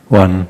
One.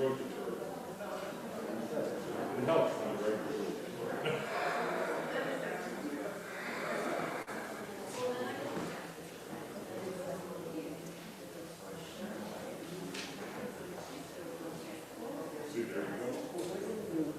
It helps, right? See, there you go.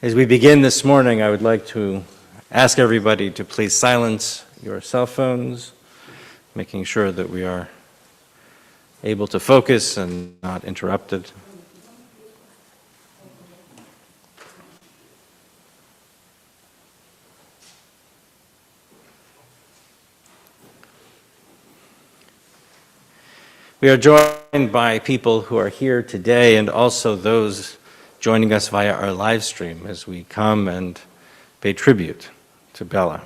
As we begin this morning, I would like to ask everybody to please silence your cell phones, making sure that we are able to focus and not interrupted. We are joined by people who are here today and also those joining us via our live stream as we come and pay tribute to Bella.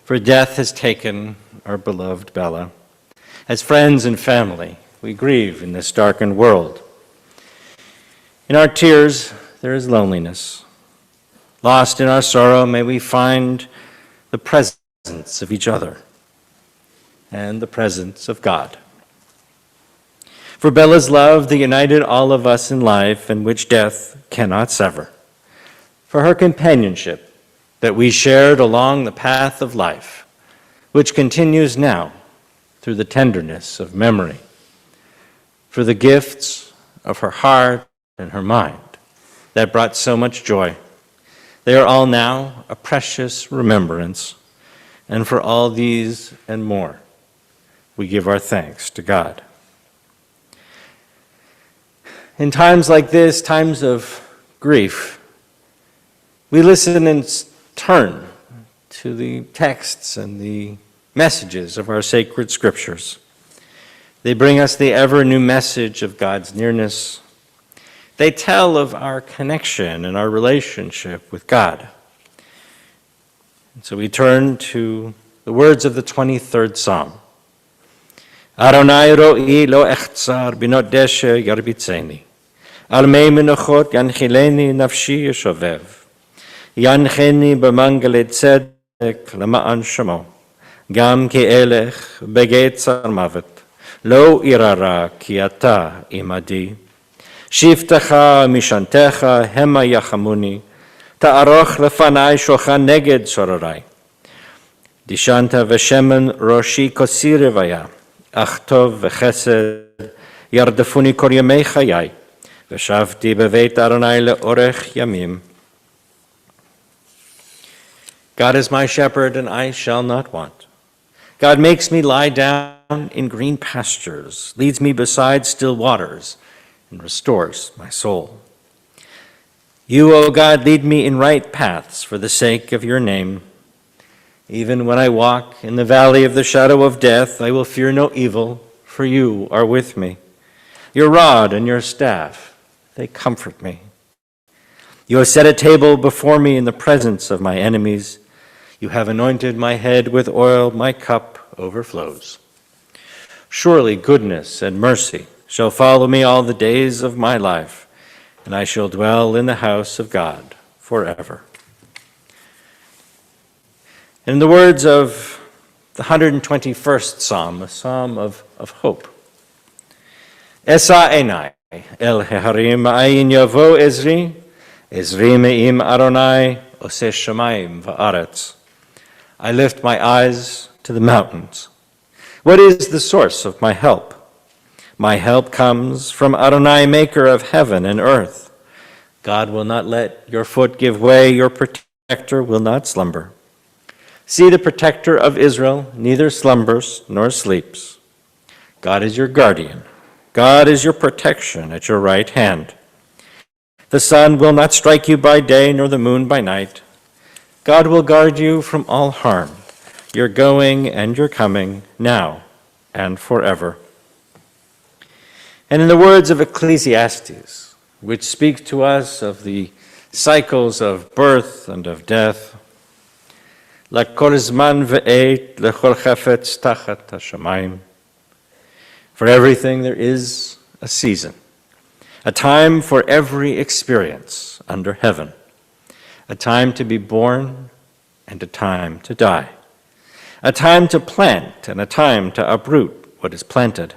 For death has taken our beloved Bella. As friends and family, we grieve in this darkened world. In our tears, there is loneliness. Lost in our sorrow, may we find the presence of each other and the presence of God. For Bella's love that united all of us in life and which death cannot sever. For her companionship that we shared along the path of life, which continues now through the tenderness of memory. For the gifts of her heart and her mind that brought so much joy. They are all now a precious remembrance, and for all these and more, we give our thanks to God. In times like this, times of grief, we listen and turn to the texts and the messages of our sacred scriptures. They bring us the ever-new message of God's nearness. They tell of our connection and our relationship with God. And so we turn to the words of the 23rd Psalm. Adonai ro'i lo echzar binot deshe yarbitzeni. Al mei menachot yanchileni nafshi yeshovev. Yancheni b'mangalet tzedek lema'an shamo. Gam ki elech begeit tzar mavet. Lo irara ki ata imadi. Shivtecha mishantecha hema yachamuni. Ta'aroch lefanai shochan neged sororai. Dishanta v'shemen roshi kosire vaya. Ach tov v'chesed yardafuni kol yamei chayai, v'shavti beveit Adonai le'orech yamim. God is my shepherd, and I shall not want. God makes me lie down in green pastures, leads me beside still waters, and restores my soul. You, O God, lead me in right paths for the sake of your name. Even when I walk in the valley of the shadow of death, I will fear no evil, for you are with me. Your rod and your staff, they comfort me. You have set a table before me in the presence of my enemies. You have anointed my head with oil, my cup overflows. Surely goodness and mercy shall follow me all the days of my life, and I shall dwell in the house of God forever. In the words of the 121st Psalm, a psalm of hope. Esa enai el heharim ayin yavo ezri me'im Adonai oseh shamayim va'aretz. I lift my eyes to the mountains. What is the source of my help? My help comes from Adonai, maker of heaven and earth. God will not let your foot give way, your protector will not slumber. See, the protector of Israel neither slumbers nor sleeps. God is your guardian. God is your protection at your right hand. The sun will not strike you by day, nor the moon by night. God will guard you from all harm, your going and your coming, now and forever. And in the words of Ecclesiastes, which speak to us of the cycles of birth and of death, for everything there is a season, a time for every experience under heaven, a time to be born and a time to die, a time to plant and a time to uproot what is planted,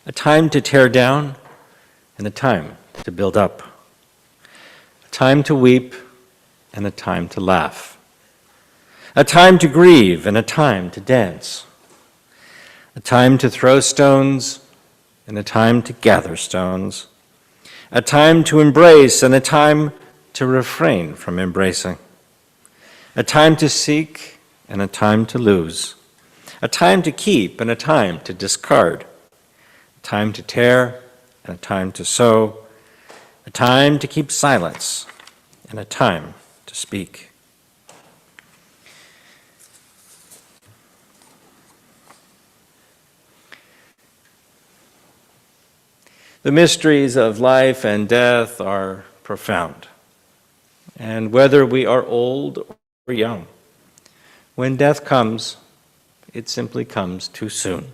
a time to tear down and a time to build up, a time to weep and a time to laugh, a time to grieve and a time to dance, a time to throw stones and a time to gather stones, a time to embrace and a time to refrain from embracing, a time to seek and a time to lose, a time to keep and a time to discard, a time to tear and a time to sow, a time to keep silence and a time to speak. The mysteries of life and death are profound. And whether we are old or young, when death comes, it simply comes too soon.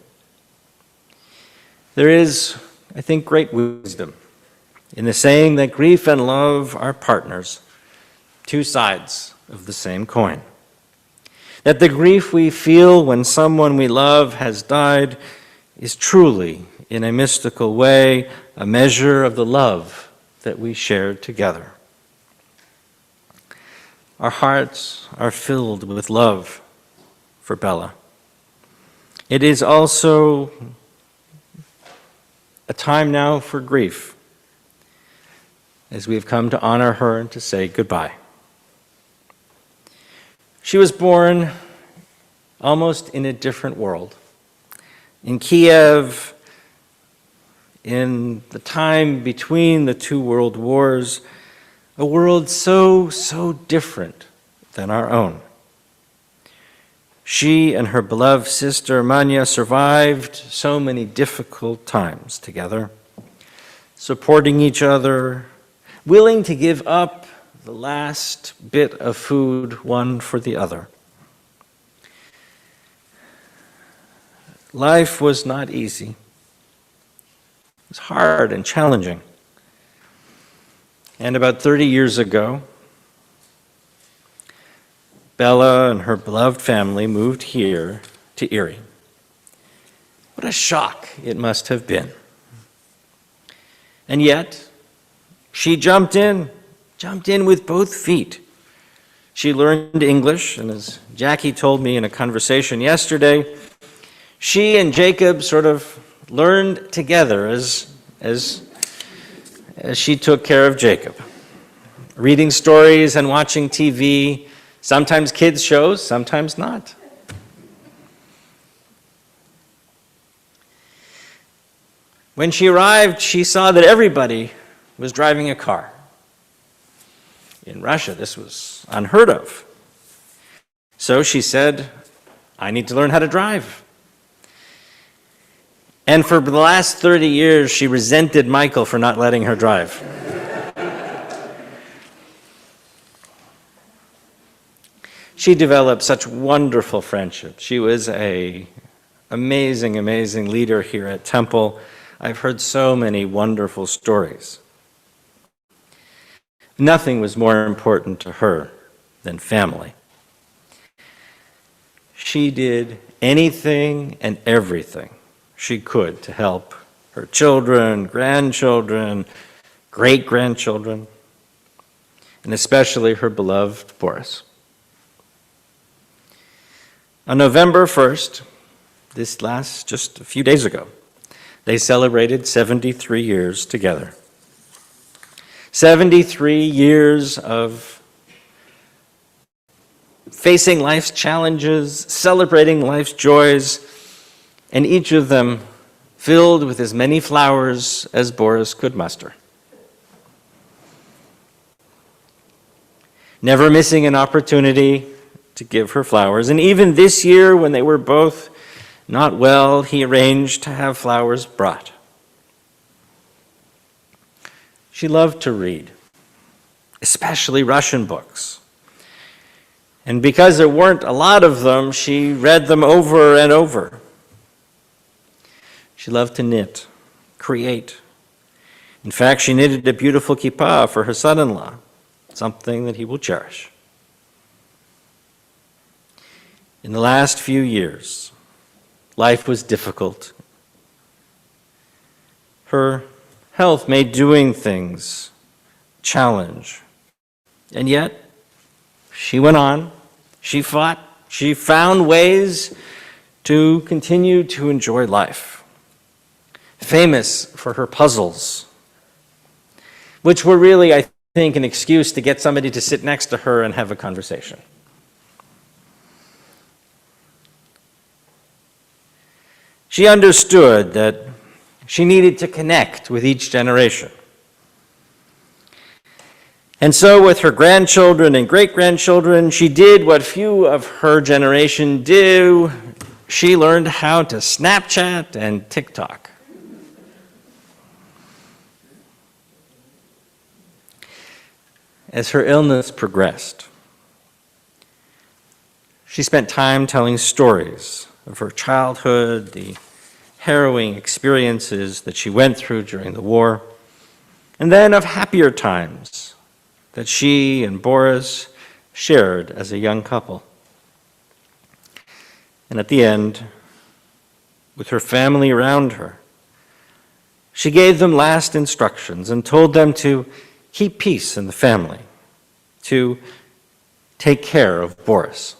There is, I think, great wisdom in the saying that grief and love are partners, two sides of the same coin. That the grief we feel when someone we love has died is truly, in a mystical way, a measure of the love that we shared together. Our hearts are filled with love for Bella. It is also a time now for grief, as we have come to honor her and to say goodbye. She was born almost in a different world. In Kiev, in the time between the two world wars, a world so different than our own. She and her beloved sister Manya survived so many difficult times together, supporting each other, willing to give up the last bit of food one for the other. Life was not easy. It was hard and challenging. And about 30 years ago, Bella and her beloved family moved here to Erie. What a shock it must have been. And yet, she jumped in with both feet. She learned English, and as Jackie told me in a conversation yesterday, she and Jacob sort of learned together as she took care of Jacob, reading stories and watching TV, sometimes kids' shows, sometimes not. When she arrived, she saw that everybody was driving a car. In Russia, this was unheard of. So she said, I need to learn how to drive. And for the last 30 years, she resented Michael for not letting her drive. She developed such wonderful friendships. She was an amazing leader here at Temple. I've heard so many wonderful stories. Nothing was more important to her than family. She did anything and everything she could to help her children, grandchildren, great-grandchildren, and especially her beloved Boris. On November 1st, just a few days ago, they celebrated 73 years together. 73 years of facing life's challenges, celebrating life's joys, and each of them filled with as many flowers as Boris could muster. Never missing an opportunity to give her flowers. And even this year, when they were both not well, he arranged to have flowers brought. She loved to read, especially Russian books. And because there weren't a lot of them, she read them over and over. She loved to knit, create. In fact, she knitted a beautiful kippah for her son-in-law, something that he will cherish. In the last few years, life was difficult. Her health made doing things a challenge. And yet, she went on, she fought, she found ways to continue to enjoy life. Famous for her puzzles, which were really, I think, an excuse to get somebody to sit next to her and have a conversation. She understood that she needed to connect with each generation. And so with her grandchildren and great-grandchildren, she did what few of her generation do. She learned how to Snapchat and TikTok. As her illness progressed, she spent time telling stories of her childhood, the harrowing experiences that she went through during the war, and then of happier times that she and Boris shared as a young couple. And at the end, with her family around her, she gave them last instructions and told them to keep peace in the family, to take care of Boris.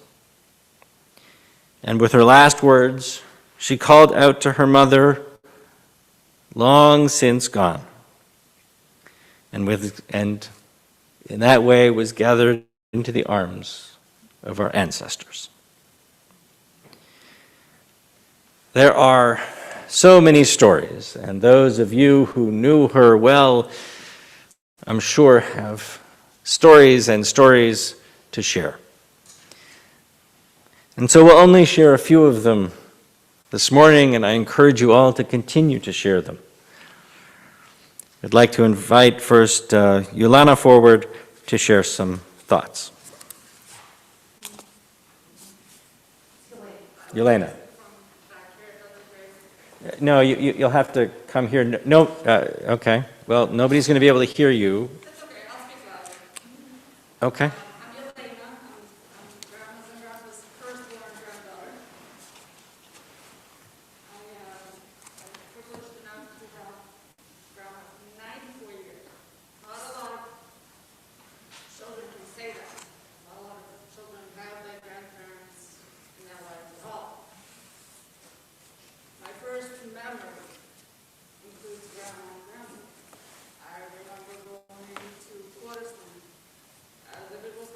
And with her last words, she called out to her mother, long since gone, and in that way was gathered into the arms of our ancestors. There are so many stories, and those of you who knew her well, I'm sure, have stories and stories to share. And so we'll only share a few of them this morning, and I encourage you all to continue to share them. I'd like to invite first Yolana forward to share some thoughts. Yelena. No, you'll have to come here. No, okay. Well, nobody's going to be able to hear you. That's okay, I'll speak louder. Okay. I'm Yelena. I'm grandma's and grandpa's firstborn granddaughter. I'm privileged enough to have grandma for 94 years. Not a lot of children can say that. Not a lot of children have their grandparents in their lives at all. My first memory includes grandma and grandma. I remember going to Portisland as if it was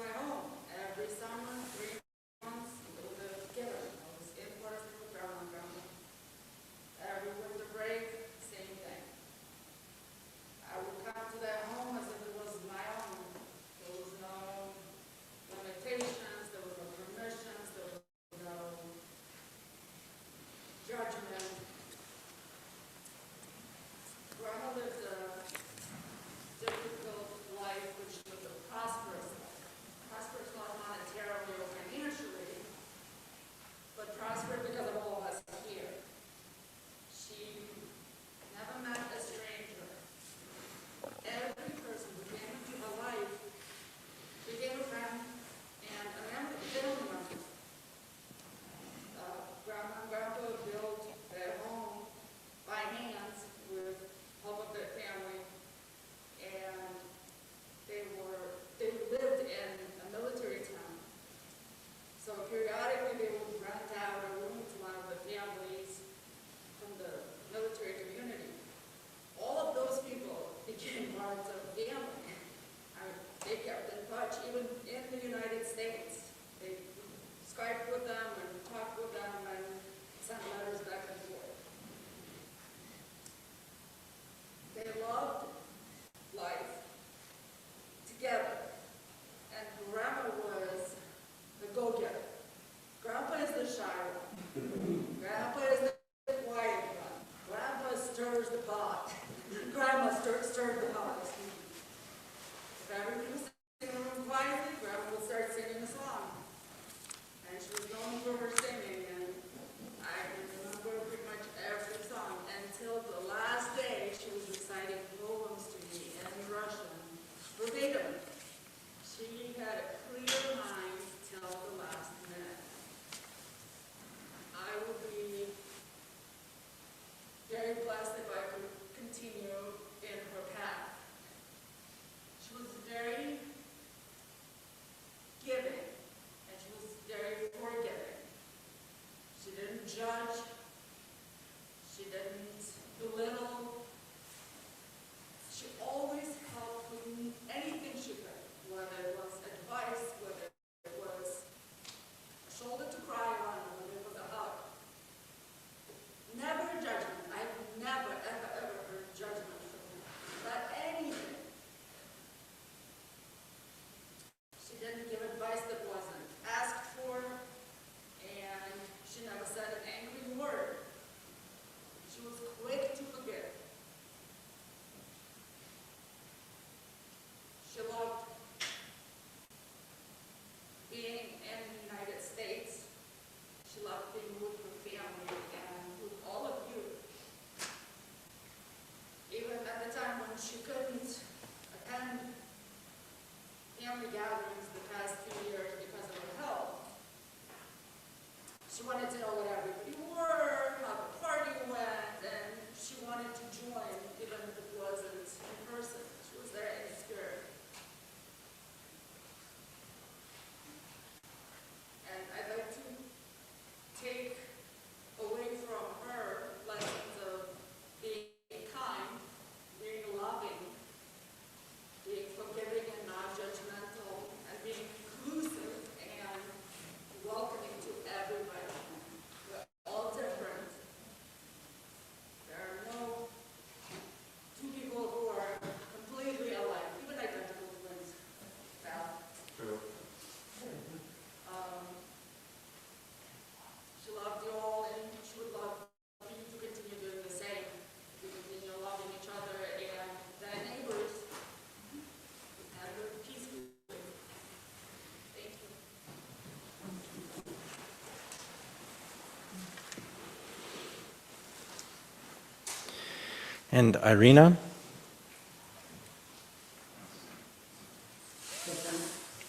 And Irina?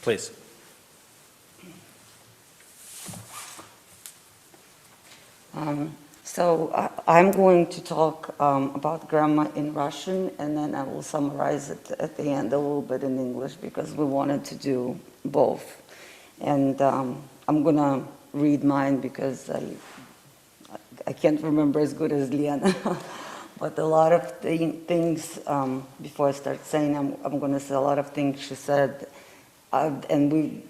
Please. I'm going to talk about grandma in Russian, and then I will summarize it at the end a little bit in English because we wanted to do both. And I'm going to read mine because I can't remember as good as Lena. But a lot of things, before I start saying, I'm going to say a lot of things she said, and we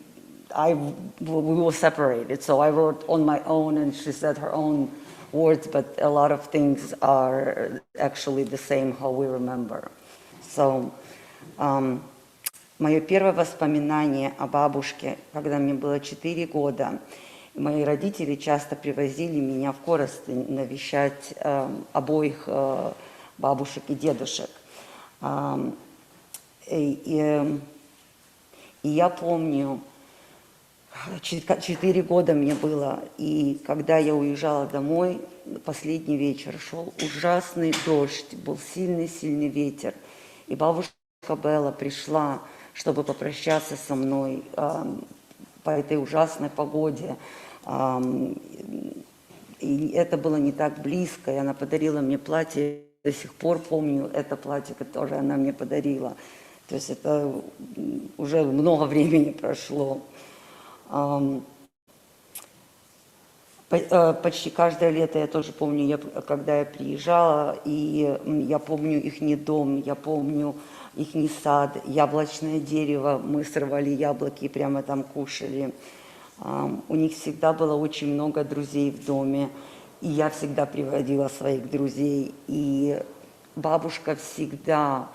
will separate it. So I wrote on my own, and she said her own words, but a lot of things are actually the same, how we remember. So, мое первое воспоминание о бабушке, когда мне было 4 года, мои родители часто привозили меня в Коростень навещать обоих бабушек и дедушек. И я помню, 4 года мне было, и когда я уезжала домой, последний вечер, шел ужасный дождь, был сильный-сильный ветер, и бабушка Белла пришла, чтобы попрощаться со мной по этой ужасной погоде, и это было не так близко, и она подарила мне платье, до сих пор помню это платье, которое она мне подарила, то есть это уже много времени прошло. Почти каждое лето я тоже помню, когда я приезжала, и я помню ихний дом, я помню ихний сад, яблочное дерево, мы срывали яблоки и прямо там кушали. У них всегда было очень много друзей в доме, и я всегда приводила своих друзей, и бабушка всегда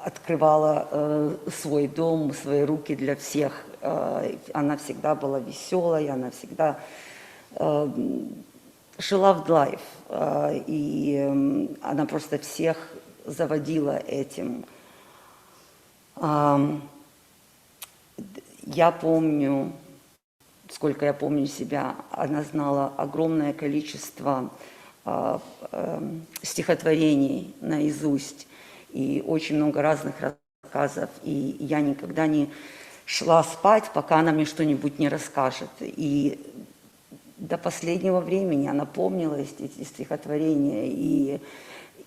открывала свой дом, свои руки для всех. Она всегда была веселой, она всегда she loved life. И она просто всех заводила этим. Я помню, сколько я помню себя, она знала огромное количество стихотворений наизусть. И очень много разных рассказов, и я никогда не шла спать, пока она мне что-нибудь не расскажет. И до последнего времени она помнила эти стихотворения,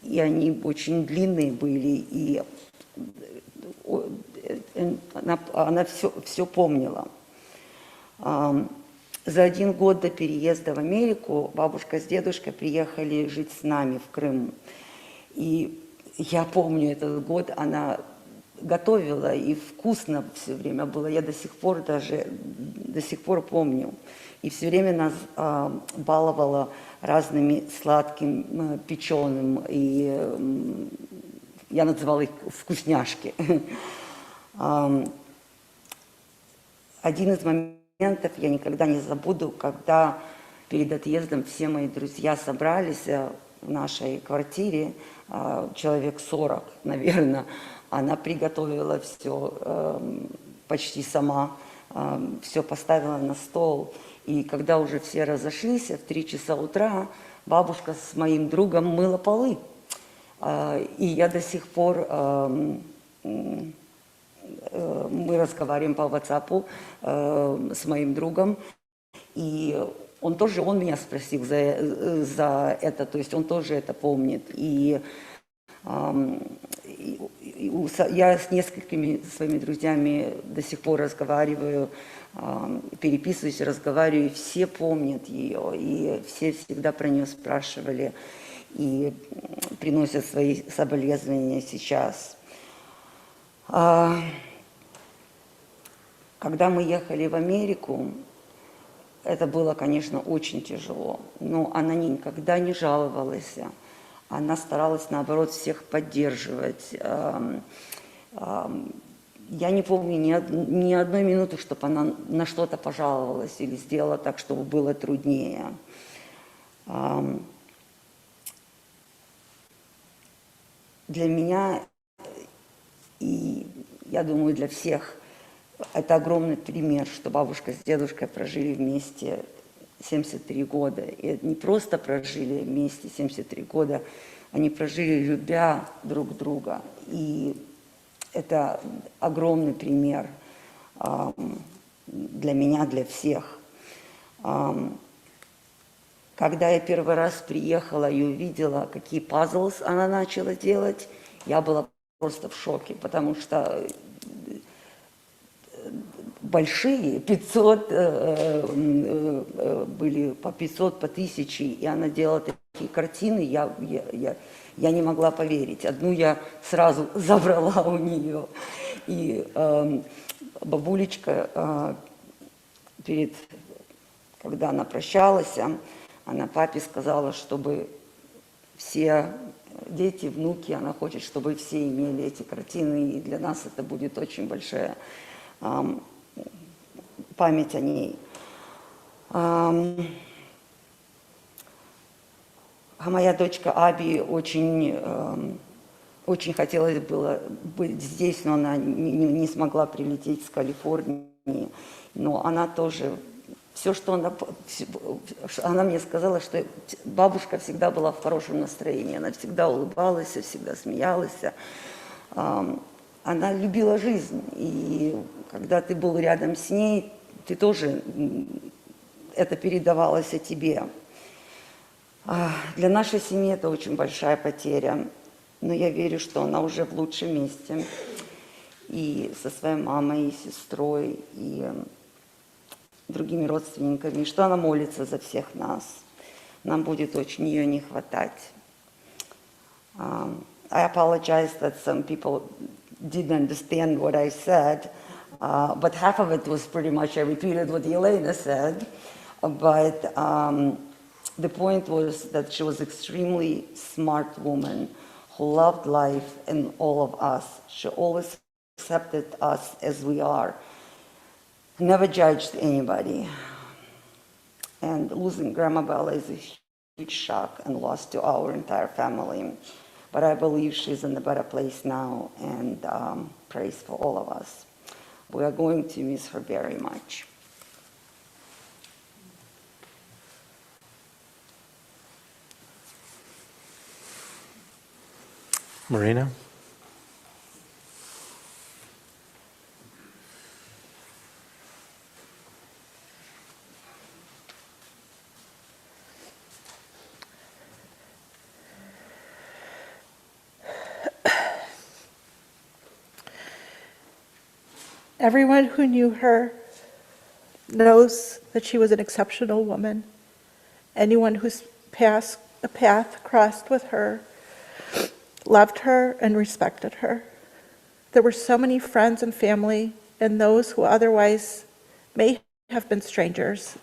и они очень длинные были, и она все помнила. За 1 год до переезда в Америку бабушка с дедушкой приехали жить с нами в Крым. И я помню этот год, она готовила, и вкусно все время было. Я до сих пор помню. И все время нас баловала разными сладким, печеным, и я называла их вкусняшки. Один из моментов я никогда не забуду, когда перед отъездом все мои друзья собрались в нашей квартире, человек 40, наверное, она приготовила все почти сама, все поставила на стол. И когда уже все разошлись, в 3 часа утра бабушка с моим другом мыла полы. И я до сих пор, мы разговариваем по WhatsApp с моим другом, и он меня спросил за это, то есть он тоже это помнит. И я с несколькими своими друзьями до сих пор разговариваю, переписываюсь, разговариваю, и все помнят ее, и все всегда про нее спрашивали, и приносят свои соболезнования сейчас. Когда мы ехали в Америку, это было, конечно, очень тяжело, но она никогда не жаловалась. Она старалась, наоборот, всех поддерживать. Я не помню ни одной минуты, чтобы она на что-то пожаловалась или сделала так, чтобы было труднее. Для меня, и я думаю, для всех, это огромный пример, что бабушка с дедушкой прожили вместе 73 года. И не просто прожили вместе 73 года, они прожили, любя друг друга. И это огромный пример для меня, для всех. Когда я первый раз приехала и увидела, какие пазлы она начала делать, я была просто в шоке, потому что большие, 500, были по 500, по 1000, и она делала такие картины, я не могла поверить. Одну я сразу забрала у нее. И бабулечка, когда она прощалась, она папе сказала, чтобы все дети, внуки, она хочет, чтобы все имели эти картины, и для нас это будет очень большая память о ней. Моя дочка Аби очень хотелось было быть здесь, но она не смогла прилететь с Калифорнии. Но она тоже, все, что она мне сказала, что бабушка всегда была в хорошем настроении, она всегда улыбалась, всегда смеялась. Она любила жизнь, и когда ты был рядом с ней, ты тоже, это передавалось о тебе. Для нашей семьи это очень большая потеря, но я верю, что она уже в лучшем месте. И со своей мамой, и сестрой, и другими родственниками, что она молится за всех нас. Нам будет очень ее не хватать. I apologize that some people didn't understand what I said, but half of it was pretty much I repeated what Elena said. But the point was that she was an extremely smart woman who loved life and all of us. She always accepted us as we are, never judged anybody. And losing Grandma Bella is a huge shock and loss to our entire family. But I believe she's in a better place now, and praise for all of us. We are going to miss her very much. Marina? Everyone who knew her knows that she was an exceptional woman. Anyone whose path crossed with her loved her and respected her. There were so many friends and family and those who otherwise may have been strangers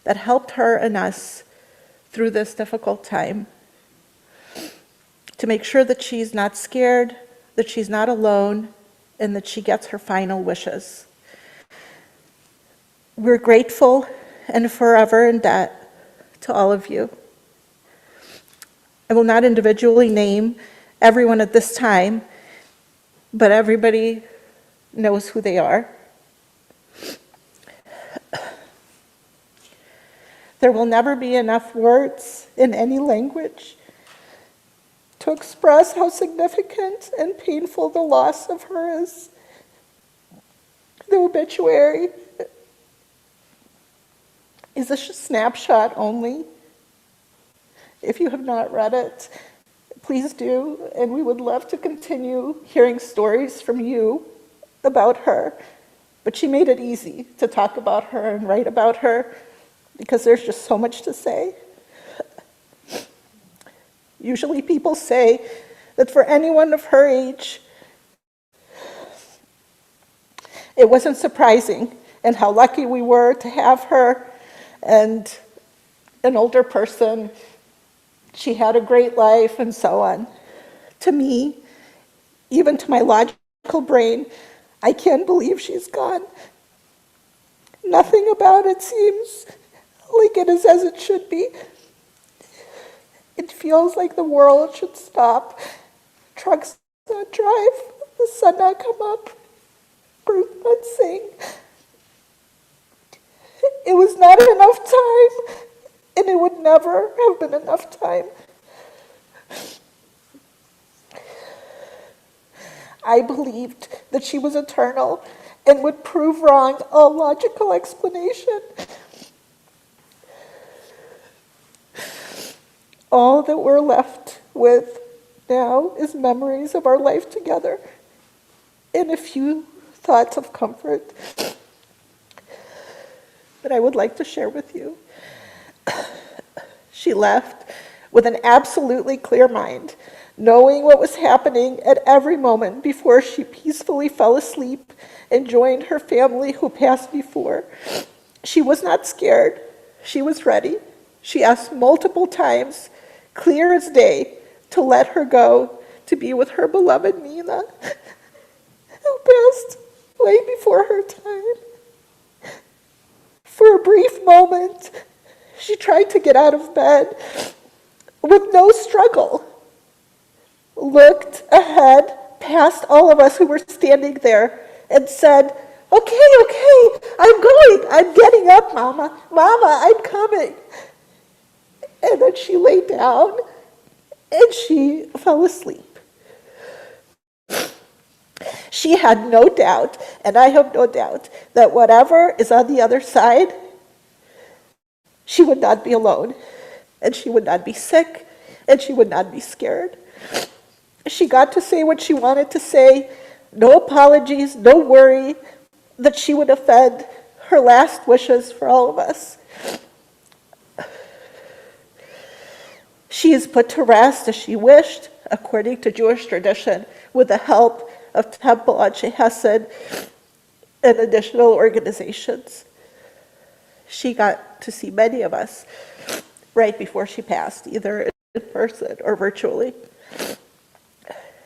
that helped her and us through this difficult time to make sure that she's not scared, that she's not alone, and that she gets her final wishes. We're grateful and forever in debt to all of you. I will not individually name everyone at this time, but everybody knows who they are. There will never be enough words in any language to express how significant and painful the loss of her is. The obituary is a snapshot only. If you have not read it, please do, and we would love to continue hearing stories from you about her. But she made it easy to talk about her and write about her because there's just so much to say. Usually people say that for anyone of her age, it wasn't surprising and how lucky we were to have her and an older person. She had a great life and so on. To me, even to my logical brain, I can't believe she's gone. Nothing about it seems like it is as it should be. It feels like the world should stop. Trucks not drive, the sun not come up, birds not sing. It was not enough time, and it would never have been enough time. I believed that she was eternal and would prove wrong all logical explanation. All that we're left with now is memories of our life together and a few thoughts of comfort that I would like to share with you. She left with an absolutely clear mind, knowing what was happening at every moment before she peacefully fell asleep and joined her family who passed before. She was not scared. She was ready. She asked multiple times, clear as day, to let her go to be with her beloved Nina, who passed way before her time. For a brief moment, she tried to get out of bed with no struggle, looked ahead past all of us who were standing there and said, okay, I'm getting up, Mama, I'm coming. And then she lay down and she fell asleep. She had no doubt, and I have no doubt, that whatever is on the other side, she would not be alone, and she would not be sick, and she would not be scared. She got to say what she wanted to say, no apologies, no worry that she would offend her last wishes for all of us. She is put to rest as she wished, according to Jewish tradition, with the help of Temple Anshe Hesed and additional organizations. She got to see many of us right before she passed, either in person or virtually.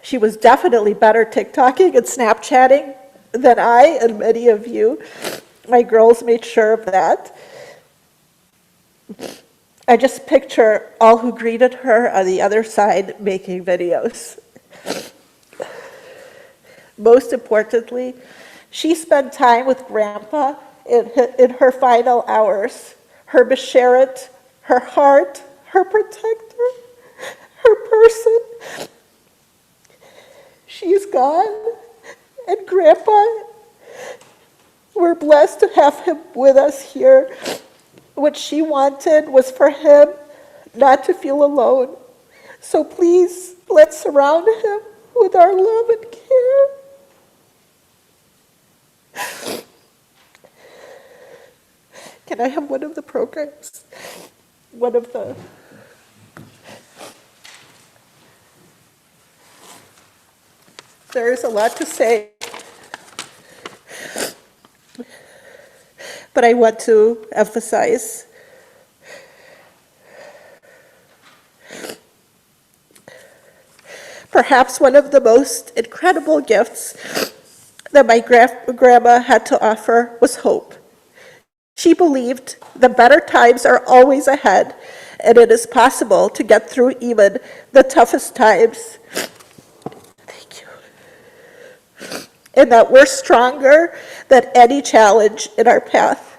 She was definitely better TikToking and Snapchatting than I and many of you. My girls made sure of that. I just picture all who greeted her on the other side making videos. Most importantly, she spent time with Grandpa in her final hours, her Besheret, her heart, her protector, her person. She's gone, and Grandpa, we're blessed to have him with us here. What she wanted was for him not to feel alone. So please, let's surround him with our love and care. Can I have one of the programs? One of the... There is a lot to say, but I want to emphasize perhaps one of the most incredible gifts that my grandma had to offer was hope. She believed the better times are always ahead, and it is possible to get through even the toughest times. Thank you. And that we're stronger than any challenge in our path.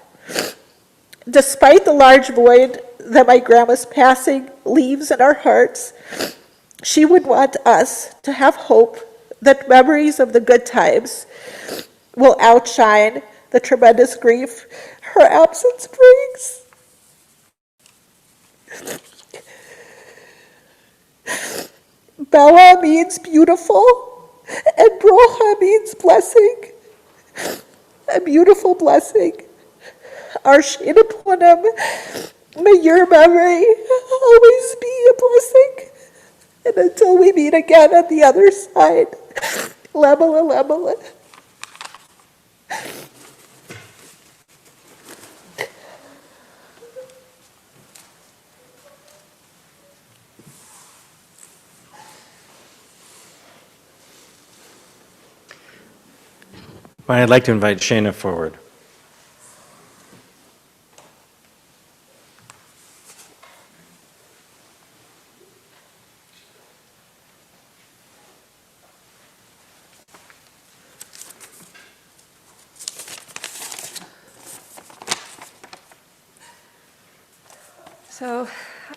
Despite the large void that my grandma's passing leaves in our hearts, she would want us to have hope that memories of the good times will outshine the tremendous grief her absence brings. Bella means beautiful, and Brokha means blessing, a beautiful blessing. Our Shinapunim, may your memory always be a blessing. And until we meet again on the other side, Lemala Lemala. I'd like to invite Shana forward. So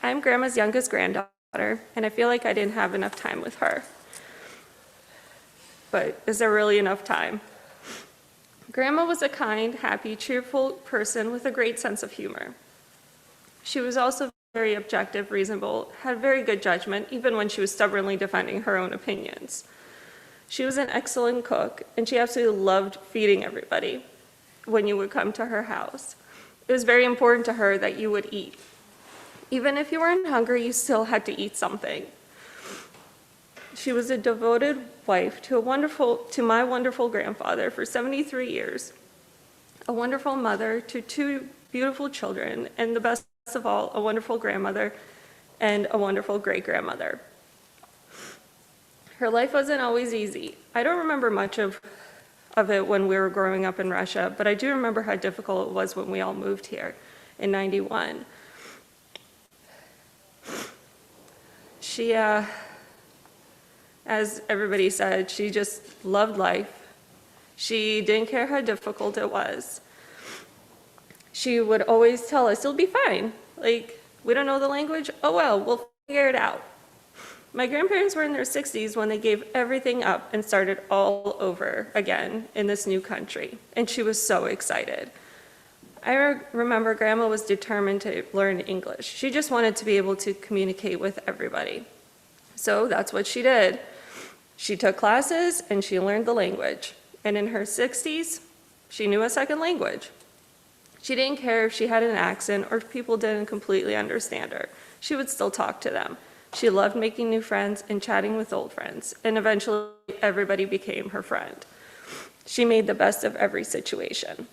I'm Grandma's youngest granddaughter, and I feel like I didn't have enough time with her. But is there really enough time? Grandma was a kind, happy, cheerful person with a great sense of humor. She was also very objective, reasonable, had very good judgment, even when she was stubbornly defending her own opinions. She was an excellent cook, and she absolutely loved feeding everybody when you would come to her house. It was very important to her that you would eat. Even if you weren't hungry, you still had to eat something. She was a devoted wife to my wonderful grandfather for 73 years, a wonderful mother to 2 beautiful children, and the best of all, a wonderful grandmother and a wonderful great-grandmother. Her life wasn't always easy. I don't remember much of it when we were growing up in Russia, but I do remember how difficult it was when we all moved here in '91. She, as everybody said, she just loved life. She didn't care how difficult it was. She would always tell us, "It'll be fine. Like, we don't know the language? Oh well, we'll figure it out." My grandparents were in their 60s when they gave everything up and started all over again in this new country, and she was so excited. I remember Grandma was determined to learn English. She just wanted to be able to communicate with everybody. So that's what she did. She took classes and she learned the language. And in her 60s, she knew a second language. She didn't care if she had an accent or if people didn't completely understand her. She would still talk to them. She loved making new friends and chatting with old friends, and eventually everybody became her friend. She made the best of every situation.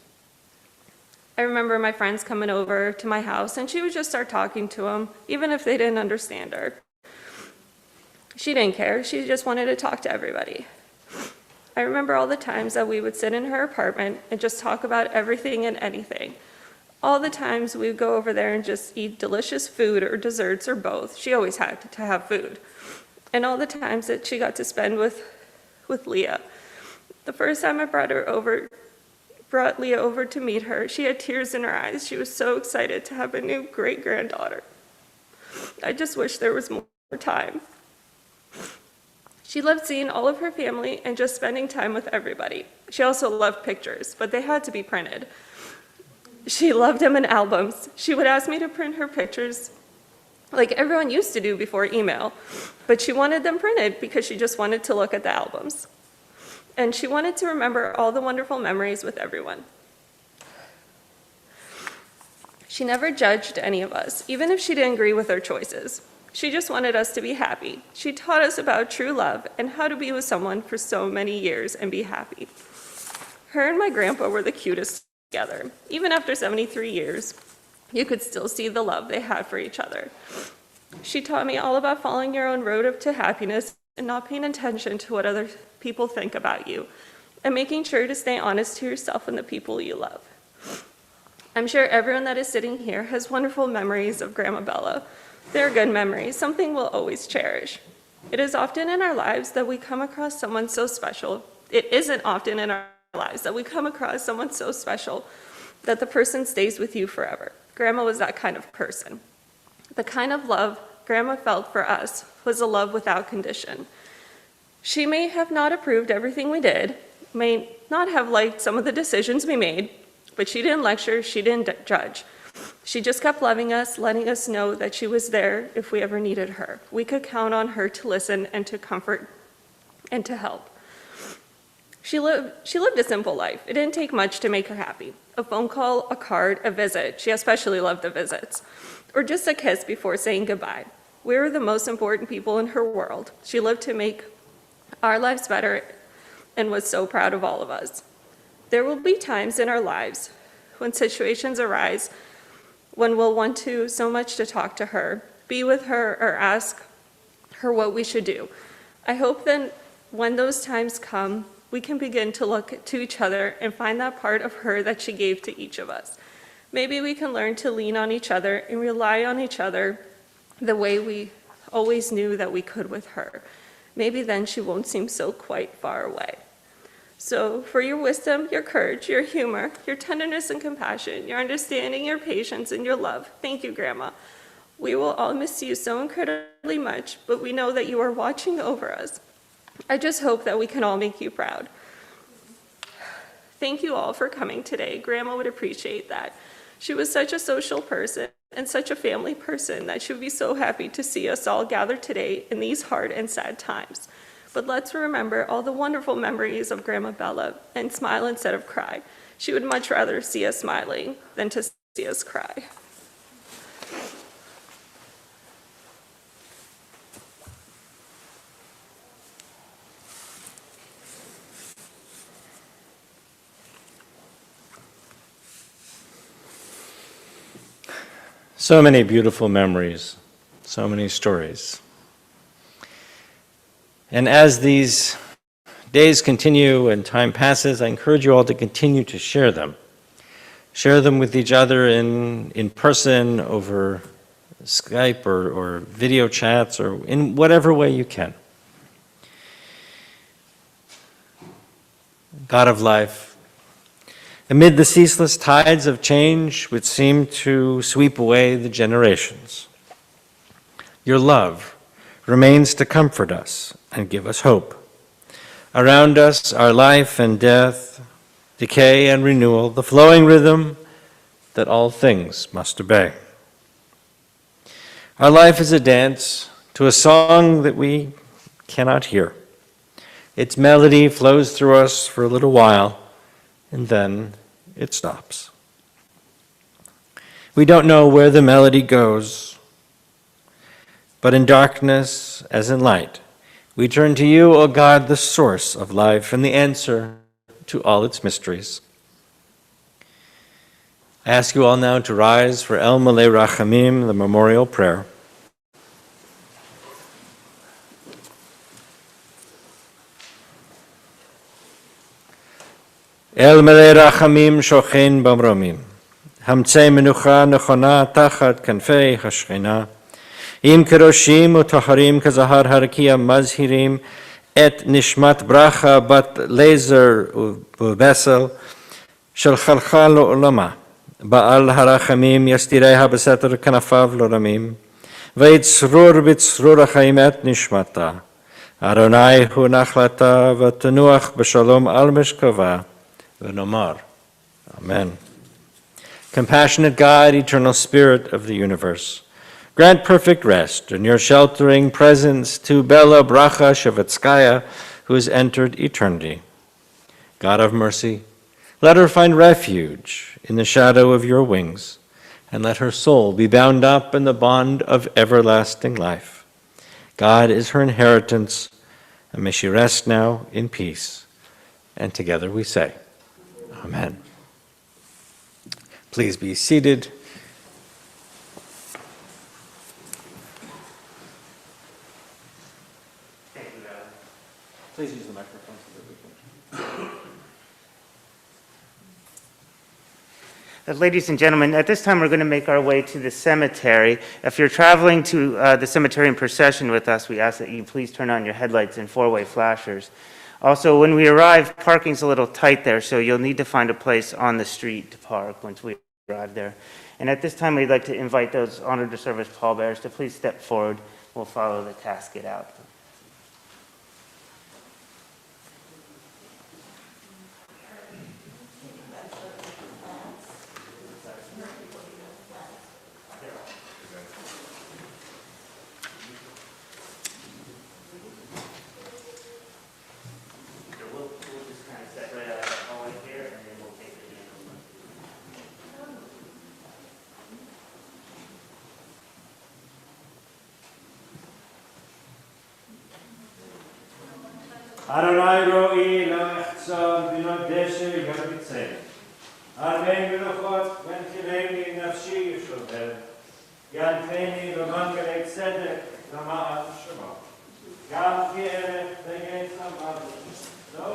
I remember my friends coming over to my house, and she would just start talking to them, even if they didn't understand her. She didn't care. She just wanted to talk to everybody. I remember all the times that we would sit in her apartment and just talk about everything and anything. All the times we would go over there and just eat delicious food or desserts or both. She always had to have food. And all the times that she got to spend with Leah. The first time I brought Leah over to meet her, she had tears in her eyes. She was so excited to have a new great-granddaughter. I just wish there was more time. She loved seeing all of her family and just spending time with everybody. She also loved pictures, but they had to be printed. She loved them in albums. She would ask me to print her pictures like everyone used to do before email, but she wanted them printed because she just wanted to look at the albums. And she wanted to remember all the wonderful memories with everyone. She never judged any of us, even if she didn't agree with our choices. She just wanted us to be happy. She taught us about true love and how to be with someone for so many years and be happy. Her and my grandpa were the cutest together. Even after 73 years, you could still see the love they had for each other. She taught me all about following your own road to happiness and not paying attention to what other people think about you, and making sure to stay honest to yourself and the people you love. I'm sure everyone that is sitting here has wonderful memories of Grandma Bella. They're good memories, something we'll always cherish. It is often in our lives that we come across someone so special. It isn't often in our lives that we come across someone so special that the person stays with you forever. Grandma was that kind of person. The kind of love Grandma felt for us was a love without condition. She may have not approved everything we did, may not have liked some of the decisions we made, but she didn't lecture, she didn't judge. She just kept loving us, letting us know that she was there if we ever needed her. We could count on her to listen and to comfort and to help. She lived a simple life. It didn't take much to make her happy. A phone call, a card, a visit. She especially loved the visits. Or just a kiss before saying goodbye. We were the most important people in her world. She lived to make our lives better and was so proud of all of us. There will be times in our lives when situations arise when we'll want to so much to talk to her, be with her, or ask her what we should do. I hope that when those times come, we can begin to look to each other and find that part of her that she gave to each of us. Maybe we can learn to lean on each other and rely on each other the way we always knew that we could with her. Maybe then she won't seem so quite far away. So for your wisdom, your courage, your humor, your tenderness and compassion, your understanding, your patience, and your love, thank you, Grandma. We will all miss you so incredibly much, but we know that you are watching over us. I just hope that we can all make you proud. Thank you all for coming today. Grandma would appreciate that. She was such a social person and such a family person that she would be so happy to see us all gathered today in these hard and sad times. But let's remember all the wonderful memories of Grandma Bella and smile instead of cry. She would much rather see us smiling than to see us cry. So many beautiful memories, so many stories. And as these days continue and time passes, I encourage you all to continue to share them. Share them with each other in person, over Skype or video chats, or in whatever way you can. God of life, amid the ceaseless tides of change which seem to sweep away the generations, your love remains to comfort us and give us hope. Around us are life and death, decay and renewal, the flowing rhythm that all things must obey. Our life is a dance to a song that we cannot hear. Its melody flows through us for a little while, and then it stops. We don't know where the melody goes, but in darkness as in light, we turn to you, O God, the source of life and the answer to all its mysteries. I ask you all now to rise for El Malei Rachamim, the memorial prayer. El Malei Rachamim shochen b'mromim, hamtzei menucha nechona tachat kanfei hashchina, im keroshim u'taharim kazahar harakia mazhirim et nishmat bracha bat lezer u'besel shel chalchal lo'olama, ba'al harachamim yastireha b'seter kanafav lo'ramim, v'yitzrur b'tzrur ha'chaim et nishmata, Adonai hu nachlata v'tenuach b'shalom al meshkava, v'nomar. Amen. Compassionate God, eternal Spirit of the universe, grant perfect rest in your sheltering presence to Bella Brokha Chervatskaya, who has entered eternity. God of mercy, let her find refuge in the shadow of your wings, and let her soul be bound up in the bond of everlasting life. God is her inheritance, and may she rest now in peace. And together we say, Amen. Please be seated. Thank you, Adam. Please use the microphone so that we can. Ladies and gentlemen, at this time we're going to make our way to the cemetery. If you're traveling to the cemetery in procession with us, we ask that you please turn on your headlights and four-way flashers. Also, when we arrive, parking's a little tight there, so you'll need to find a place on the street to park once we arrive there. And at this time, we'd like to invite those honored to serve as pallbearers to please step forward. We'll follow the casket out. Adonai ro'i la'echza v'no deshe yavitze. Armei v'nochot v'enchileni nafshi yishover. Yanteni v'mangalei tzedek v'ma'at shema. Gam ki erech v'yetz amadu. No,